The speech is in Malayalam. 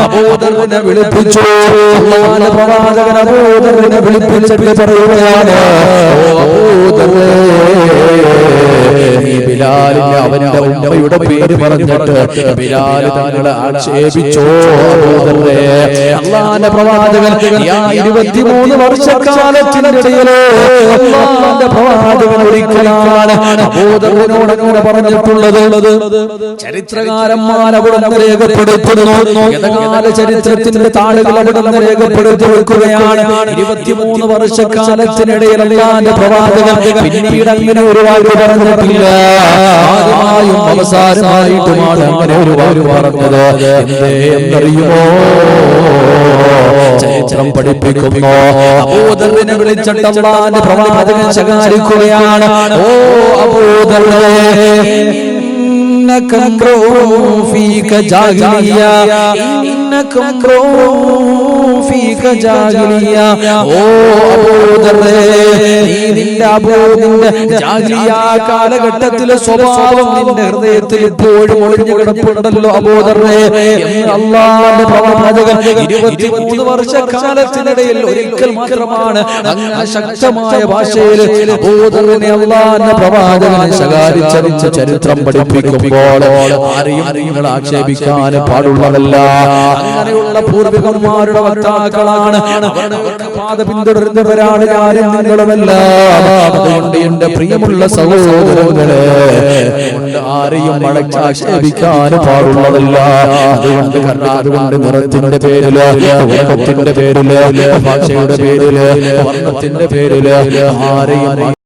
അബൂദറിനെ വിളിപ്പിച്ചു. അല്ലാഹുവിന്റെ പ്രവാചകൻ അബൂദറിനെ വിളിപ്പിച്ചിട്ട് പറയുകയാണ്, നീ ബിലാലിനെ അവന്റെ ഉമ്മയുടെ പേര് പറഞ്ഞിട്ട് ബിലാൽ തങ്ങളെ ആക്ഷേപിച്ചോ? അല്ലാഹുവിന്റെ പ്രവാചകൻ 23 വർഷക്കാലത്തിനിടയില് അല്ലാഹുവിന്റെ പ്രവാചകൻ ഒരിക്കലാണ് അബൂദറിനോട് അങ്ങനെ പറഞ്ഞിട്ടുള്ളത്. ചരിത്രകാരന്മാർ അവിടെ രേഖപ്പെടുത്തുന്നു. ഗതകാല ചരിത്രത്തിന്റെ താളുകൾ അവിടെ രേഖപ്പെടുത്തി വെക്കുകയാണ്. 23 വർഷക്കാലത്തിനിടയിൽ അല്ലാഹുവിന്റെ പ്രവാചകൻ പിന്നീട് അങ്ങനെ ഒരു വാക്ക് പറഞ്ഞിട്ടില്ല. ആദ്യമായും അവസാനമായിട്ടുമാണ് അങ്ങനെ ഒരു വാക്ക് പറഞ്ഞത്. എന്നറിയുമോ? ചരിത്രം പഠിപ്പിക്കുന്നു. അബൂദറിനെ വിളിച്ചിട്ട് അല്ലാഹുവിന്റെ പ്രവാചകൻ ശകാരിക്കുകയാണ്, ഓ അബൂദറേ, ഇന്നക ഫീക ജാഹിലിയ, ഇന്നക ഫീക ജാഹിലിയ. ഓ അബൂദറേ, നിന്റെ ജാഹിലിയ കാലഘട്ടത്തിലെ സ്വഭാവം നിന്റെ ഹൃദയത്തിൽ ഇപ്പോഴും ഒളിഞ്ഞു കിടപ്പുണ്ടല്ലോ അബൂദറേ എന്ന് അല്ലാഹുവിന്റെ പ്രവാചകൻ 23 വർഷക്കാലത്തിനിടയിൽ ഒരിക്കൽ മാത്രമാണ് അങ്ങനെ ശക്തമായ ഭാഷയിൽ അബൂദറിനെ അല്ലാഹുവിന്റെ പ്രവാചകനെ ശകാരിച്ച ചരിത്രം പഠിപ്പിക്കുമ്പോൾ ആരെയും നിങ്ങൾ ആക്ഷേപിക്കാൻ പാടുള്ളതല്ല. അങ്ങനെയുള്ള പൂർവികന്മാരുടെ വക്താക്കളാണ്, അവരുടെ പാത പിന്തുടരുന്നവരാണ് ഞാനും നിങ്ങളുമല്ല. അതുകൊണ്ട് എന്റെ പ്രിയമുള്ള സഹോദരങ്ങളെ, ആരെയും ആക്ഷേപിക്കാൻ പാടുള്ളതല്ല. അതുകൊണ്ട് നിറത്തിന്റെ പേരില്, ഉറക്കത്തിന്റെ പേരില്, ഭാഷയുടെ പേരില്, വർണ്ണത്തിന്റെ പേരില് ആരെയും